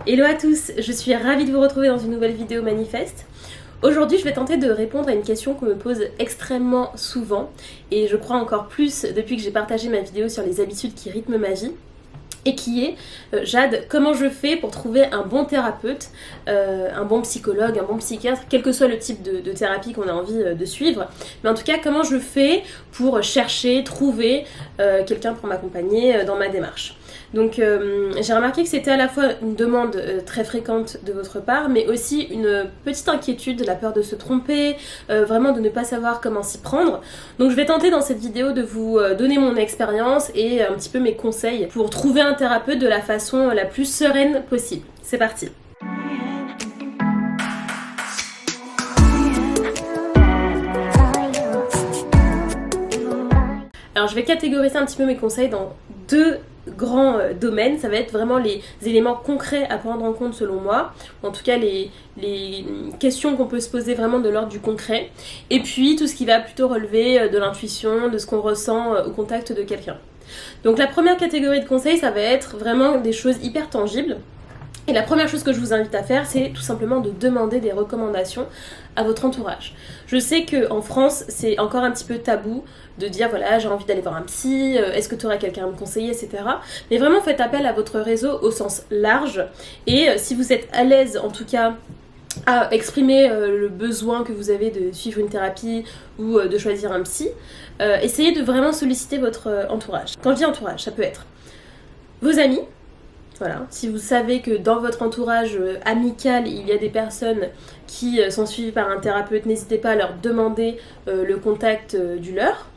Hello à tous, je suis ravie de vous retrouver dans une nouvelle vidéo manifeste. Aujourd'hui, je vais tenter de répondre à une question qu'on me pose extrêmement souvent et je crois encore plus depuis que j'ai partagé ma vidéo sur les habitudes qui rythment ma vie. Et qui est, Jade, comment je fais pour trouver un bon thérapeute, un bon psychologue, un bon psychiatre, quel que soit le type de thérapie qu'on a envie de suivre. Mais en tout cas, comment je fais pour chercher, trouver quelqu'un pour m'accompagner dans ma démarche. Donc j'ai remarqué que c'était à la fois une demande très fréquente de votre part, mais aussi une petite inquiétude, la peur de se tromper, vraiment de ne pas savoir comment s'y prendre. Donc je vais tenter dans cette vidéo de vous donner mon expérience et un petit peu mes conseils pour trouver un thérapeute de la façon la plus sereine possible. C'est parti! Alors je vais catégoriser un petit peu mes conseils dans deux grands domaines. Ça va être vraiment les éléments concrets à prendre en compte selon moi, en tout cas les questions qu'on peut se poser vraiment de l'ordre du concret, et puis tout ce qui va plutôt relever de l'intuition, de ce qu'on ressent au contact de quelqu'un. Donc la première catégorie de conseils, ça va être vraiment des choses hyper tangibles. Et la première chose que je vous invite à faire, c'est tout simplement de demander des recommandations à votre entourage. Je sais qu'en France, c'est encore un petit peu tabou de dire voilà, j'ai envie d'aller voir un psy, est-ce que tu aurais quelqu'un à me conseiller, etc. Mais vraiment, faites appel à votre réseau au sens large. Et si vous êtes à l'aise, en tout cas, à exprimer le besoin que vous avez de suivre une thérapie ou de choisir un psy, essayez de vraiment solliciter votre entourage. Quand je dis entourage, ça peut être vos amis. Voilà. Si vous savez que dans votre entourage amical, il y a des personnes qui sont suivies par un thérapeute, n'hésitez pas à leur demander le contact du leur.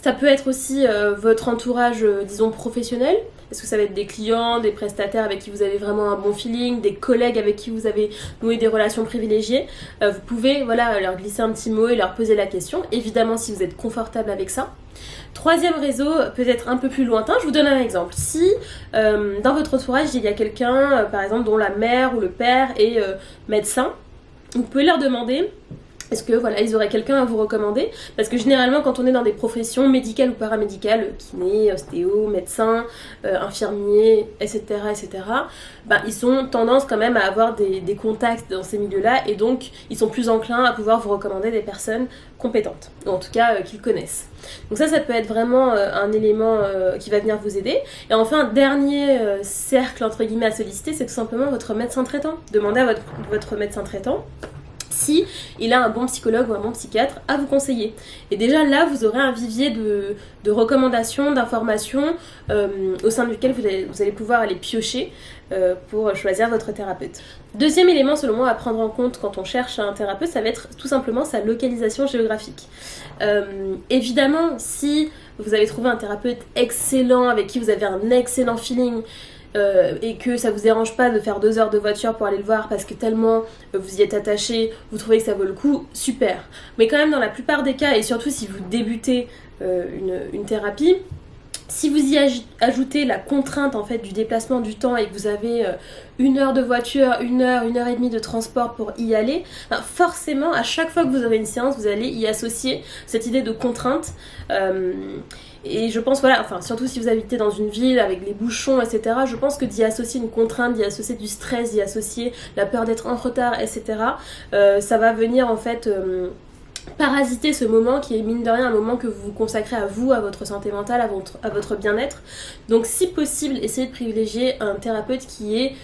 Ça peut être aussi votre entourage, disons, professionnel. Est-ce que ça va être des clients, des prestataires avec qui vous avez vraiment un bon feeling, des collègues avec qui vous avez noué des relations privilégiées. Vous pouvez leur glisser un petit mot et leur poser la question, évidemment si vous êtes confortable avec ça. Troisième réseau, peut-être un peu plus lointain, je vous donne un exemple. Si dans votre entourage il y a quelqu'un, par exemple dont la mère ou le père est médecin, vous pouvez leur demander est-ce que voilà, ils auraient quelqu'un à vous recommander? Parce que généralement, quand on est dans des professions médicales ou paramédicales, kiné, ostéo, médecin, infirmier, etc., ils ont tendance quand même à avoir des contacts dans ces milieux-là et donc ils sont plus enclins à pouvoir vous recommander des personnes compétentes, ou en tout cas qu'ils connaissent. Donc ça peut être vraiment un élément qui va venir vous aider. Et enfin, dernier cercle entre guillemets à solliciter, c'est tout simplement votre médecin traitant. Demandez à votre médecin traitant si il a un bon psychologue ou un bon psychiatre à vous conseiller. Et déjà là, vous aurez un vivier de recommandations, d'informations au sein duquel vous allez pouvoir aller piocher pour choisir votre thérapeute. Deuxième élément selon moi à prendre en compte quand on cherche un thérapeute, ça va être tout simplement sa localisation géographique. Évidemment, si vous avez trouvé un thérapeute excellent, avec qui vous avez un excellent feeling, et que ça vous dérange pas de faire 2 heures de voiture pour aller le voir parce que tellement vous y êtes attaché, vous trouvez que ça vaut le coup, super. Mais quand même dans la plupart des cas, et surtout si vous débutez une thérapie, si vous y ajoutez la contrainte en fait du déplacement du temps et que vous avez 1 heure de voiture, 1 heure et demie de transport pour y aller, forcément à chaque fois que vous aurez une séance, vous allez y associer cette idée de contrainte. Et je pense, surtout si vous habitez dans une ville avec les bouchons, etc., je pense que d'y associer une contrainte, d'y associer du stress, d'y associer la peur d'être en retard, etc., ça va venir en fait parasiter ce moment qui est mine de rien un moment que vous consacrez à vous, à votre santé mentale, à votre bien-être. Donc si possible, essayez de privilégier un thérapeute qui est,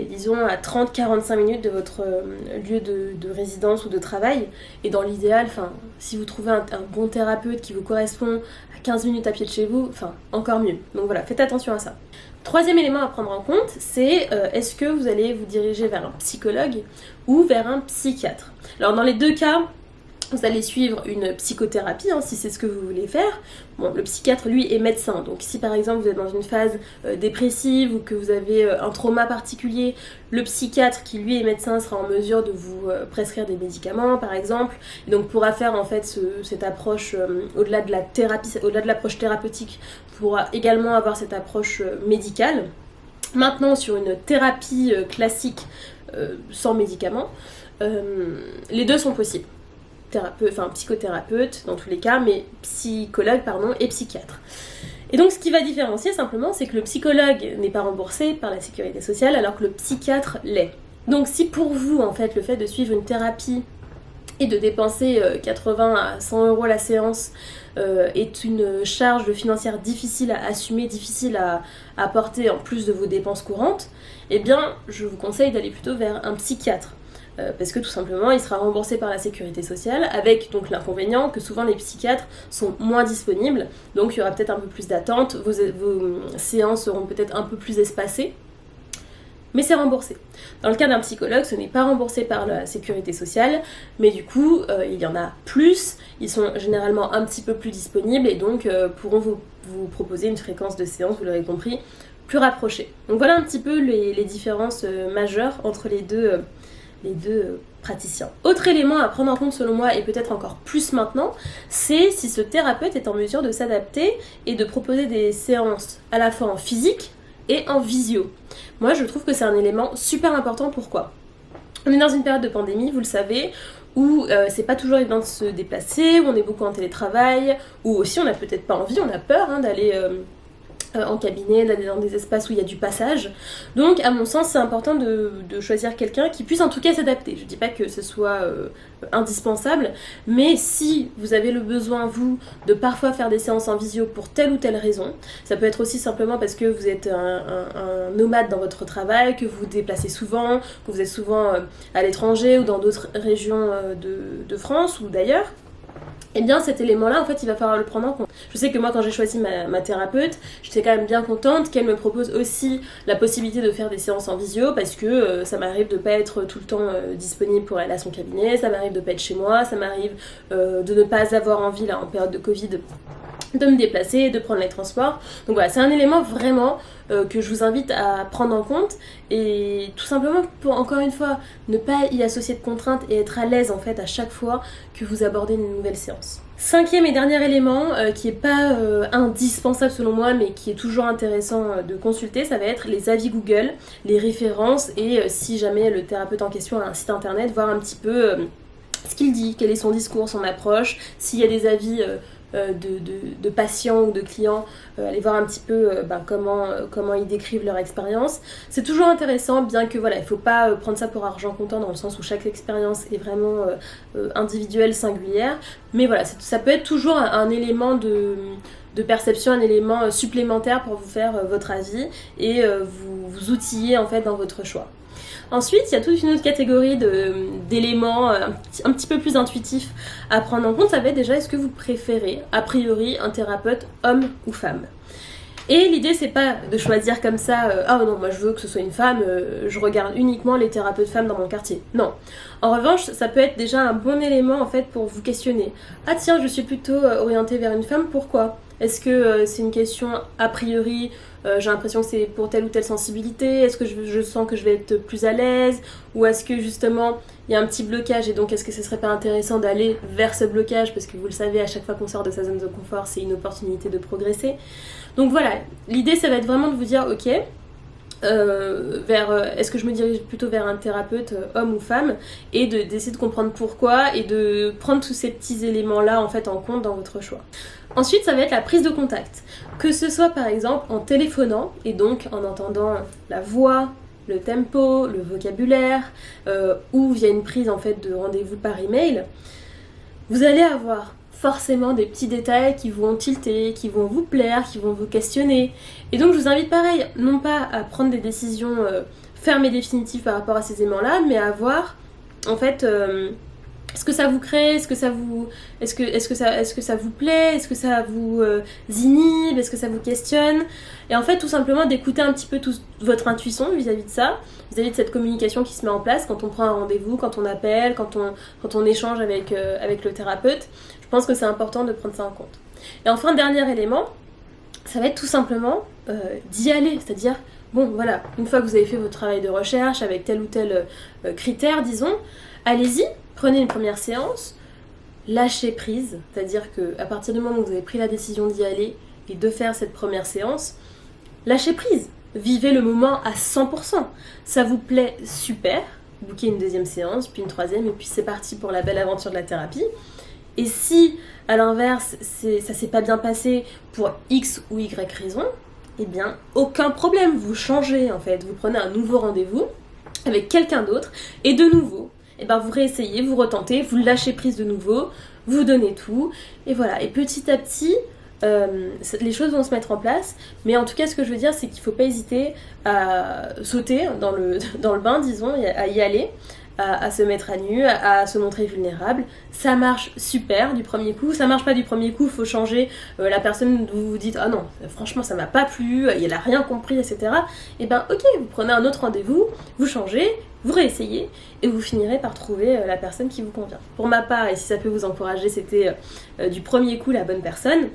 disons à 30-45 minutes de votre lieu de résidence ou de travail. Et dans l'idéal, si vous trouvez un bon thérapeute qui vous correspond à 15 minutes à pied de chez vous, encore mieux. Donc voilà, faites attention à ça. Troisième élément à prendre en compte, c'est est-ce que vous allez vous diriger vers un psychologue ou vers un psychiatre. Alors dans les deux cas, vous allez suivre une psychothérapie, si c'est ce que vous voulez faire. Bon, le psychiatre, lui, est médecin. Donc si par exemple vous êtes dans une phase dépressive ou que vous avez un trauma particulier, le psychiatre, qui lui est médecin, sera en mesure de vous prescrire des médicaments, par exemple. Et donc pourra faire en fait cette approche, au-delà de la thérapie, au-delà de l'approche thérapeutique, pourra également avoir cette approche médicale. Maintenant, sur une thérapie classique sans médicaments, les deux sont possibles. Psychothérapeute dans tous les cas, mais psychologue et psychiatre. Et donc ce qui va différencier simplement, c'est que le psychologue n'est pas remboursé par la sécurité sociale alors que le psychiatre l'est. Donc si pour vous, en fait, le fait de suivre une thérapie et de dépenser 80 à 100 euros la séance est une charge financière difficile à assumer, difficile à porter en plus de vos dépenses courantes, eh bien je vous conseille d'aller plutôt vers un psychiatre. Parce que tout simplement il sera remboursé par la sécurité sociale, avec donc l'inconvénient que souvent les psychiatres sont moins disponibles, donc il y aura peut-être un peu plus d'attente, vos séances seront peut-être un peu plus espacées, mais c'est remboursé. Dans le cas d'un psychologue, ce n'est pas remboursé par la sécurité sociale, mais du coup, il y en a plus, ils sont généralement un petit peu plus disponibles et donc pourront vous proposer une fréquence de séance, vous l'aurez compris, plus rapprochée. Donc voilà un petit peu les différences majeures entre les deux praticiens. Autre élément à prendre en compte selon moi, et peut-être encore plus maintenant, c'est si ce thérapeute est en mesure de s'adapter et de proposer des séances à la fois en physique et en visio. Moi je trouve que c'est un élément super important. Pourquoi ? On est dans une période de pandémie, vous le savez, où c'est pas toujours évident de se déplacer, où on est beaucoup en télétravail, où aussi on n'a peut-être pas envie, on a peur d'aller en cabinet, d'aller dans des espaces où il y a du passage. Donc à mon sens c'est important de choisir quelqu'un qui puisse en tout cas s'adapter. Je dis pas que ce soit indispensable, mais si vous avez le besoin vous de parfois faire des séances en visio pour telle ou telle raison, ça peut être aussi simplement parce que vous êtes un nomade dans votre travail, que vous vous déplacez souvent, que vous êtes souvent à l'étranger ou dans d'autres régions de France ou d'ailleurs, et bien cet élément-là, en fait, il va falloir le prendre en compte. Je sais que moi, quand j'ai choisi ma thérapeute, j'étais quand même bien contente qu'elle me propose aussi la possibilité de faire des séances en visio, parce que ça m'arrive de pas être tout le temps disponible pour aller à son cabinet, ça m'arrive de pas être chez moi, ça m'arrive de ne pas avoir envie, là, en période de Covid, de me déplacer, de prendre les transports. Donc voilà, c'est un élément vraiment que je vous invite à prendre en compte, et tout simplement pour, encore une fois, ne pas y associer de contraintes et être à l'aise en fait à chaque fois que vous abordez une nouvelle séance. Cinquième et dernier élément qui est pas indispensable selon moi, mais qui est toujours intéressant de consulter, ça va être les avis Google, les références, et si jamais le thérapeute en question a un site internet, voir un petit peu ce qu'il dit, quel est son discours, son approche, s'il y a des avis de patients ou de clients, aller voir un petit peu comment ils décrivent leur expérience. C'est toujours intéressant, bien que voilà, il ne faut pas prendre ça pour argent comptant, dans le sens où chaque expérience est vraiment individuelle, singulière, mais voilà, ça peut être toujours un élément de perception, un élément supplémentaire pour vous faire votre avis et vous outiller en fait dans votre choix. Ensuite, il y a toute une autre catégorie d'éléments un petit peu plus intuitifs à prendre en compte. Ça va être déjà, est-ce que vous préférez, a priori, un thérapeute homme ou femme ? Et l'idée, c'est pas de choisir comme ça, ah non, moi je veux que ce soit une femme, je regarde uniquement les thérapeutes femmes dans mon quartier. Non. En revanche, ça peut être déjà un bon élément en fait pour vous questionner. Ah tiens, je suis plutôt orientée vers une femme, pourquoi ? Est-ce que c'est une question a priori, j'ai l'impression que c'est pour telle ou telle sensibilité ? Est-ce que je sens que je vais être plus à l'aise ? Ou est-ce que justement il y a un petit blocage et donc est-ce que ce serait pas intéressant d'aller vers ce blocage ? Parce que vous le savez, à chaque fois qu'on sort de sa zone de confort, c'est une opportunité de progresser. Donc voilà, l'idée ça va être vraiment de vous dire ok, est-ce que je me dirige plutôt vers un thérapeute homme ou femme, et d'essayer de comprendre pourquoi et de prendre tous ces petits éléments là en fait en compte dans votre choix. Ensuite ça va être la prise de contact, que ce soit par exemple en téléphonant et donc en entendant la voix, le tempo, le vocabulaire, ou via une prise en fait de rendez-vous par email. Vous allez avoir forcément des petits détails qui vont tilter, qui vont vous plaire, qui vont vous questionner. Et donc je vous invite pareil, non pas à prendre des décisions fermes et définitives par rapport à ces éléments-là, mais à voir en fait ce que ça vous crée, est-ce que ça vous plaît, est-ce que ça vous inhibe, est-ce que ça vous questionne, et en fait tout simplement d'écouter un petit peu votre intuition vis-à-vis de ça, vis-à-vis de cette communication qui se met en place quand on prend un rendez-vous, quand on appelle, quand on échange avec le thérapeute. Je pense que c'est important de prendre ça en compte. Et enfin, dernier élément, ça va être tout simplement d'y aller, c'est-à-dire, bon voilà, une fois que vous avez fait votre travail de recherche avec tel ou tel critère, disons, allez-y, prenez une première séance, lâchez prise, c'est-à-dire qu'à partir du moment où vous avez pris la décision d'y aller et de faire cette première séance, lâchez prise, vivez le moment à 100%. Ça vous plaît, super, booker une deuxième séance, puis une troisième, et puis c'est parti pour la belle aventure de la thérapie. Et si, à l'inverse, ça s'est pas bien passé pour X ou Y raison, eh bien, aucun problème, vous changez en fait. Vous prenez un nouveau rendez-vous avec quelqu'un d'autre, et de nouveau, eh ben, vous réessayez, vous retentez, vous lâchez prise de nouveau, vous donnez tout, et voilà. Et petit à petit, les choses vont se mettre en place, mais en tout cas, ce que je veux dire, c'est qu'il ne faut pas hésiter à sauter dans le bain, disons, à y aller, à se mettre à nu, à se montrer vulnérable. Ça marche super du premier coup, ça marche pas du premier coup, faut changer la personne où vous vous dites ah non, franchement ça m'a pas plu, il a rien compris, etc. Et ben ok, vous prenez un autre rendez-vous, vous changez, vous réessayez et vous finirez par trouver la personne qui vous convient. Pour ma part, et si ça peut vous encourager, c'était du premier coup la bonne personne.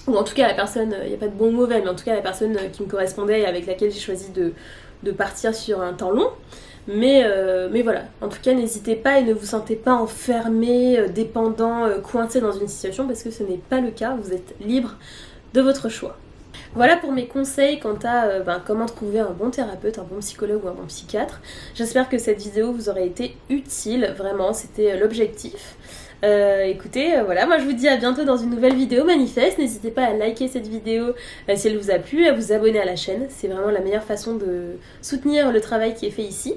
Ou en tout cas la personne, il n'y a pas de bon ou mauvais, mais en tout cas la personne qui me correspondait et avec laquelle j'ai choisi de partir sur un temps long. Mais voilà, en tout cas n'hésitez pas et ne vous sentez pas enfermé, dépendant, coincé dans une situation parce que ce n'est pas le cas, vous êtes libre de votre choix. Voilà pour mes conseils quant à comment trouver un bon thérapeute, un bon psychologue ou un bon psychiatre. J'espère que cette vidéo vous aurait été utile, vraiment, c'était l'objectif. Écoutez, voilà, moi je vous dis à bientôt dans une nouvelle vidéo manifeste. N'hésitez pas à liker cette vidéo si elle vous a plu, à vous abonner à la chaîne. C'est vraiment la meilleure façon de soutenir le travail qui est fait ici.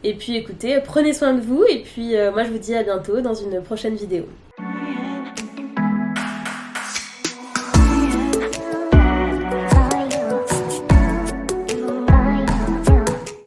Et puis écoutez, prenez soin de vous et puis moi je vous dis à bientôt dans une prochaine vidéo.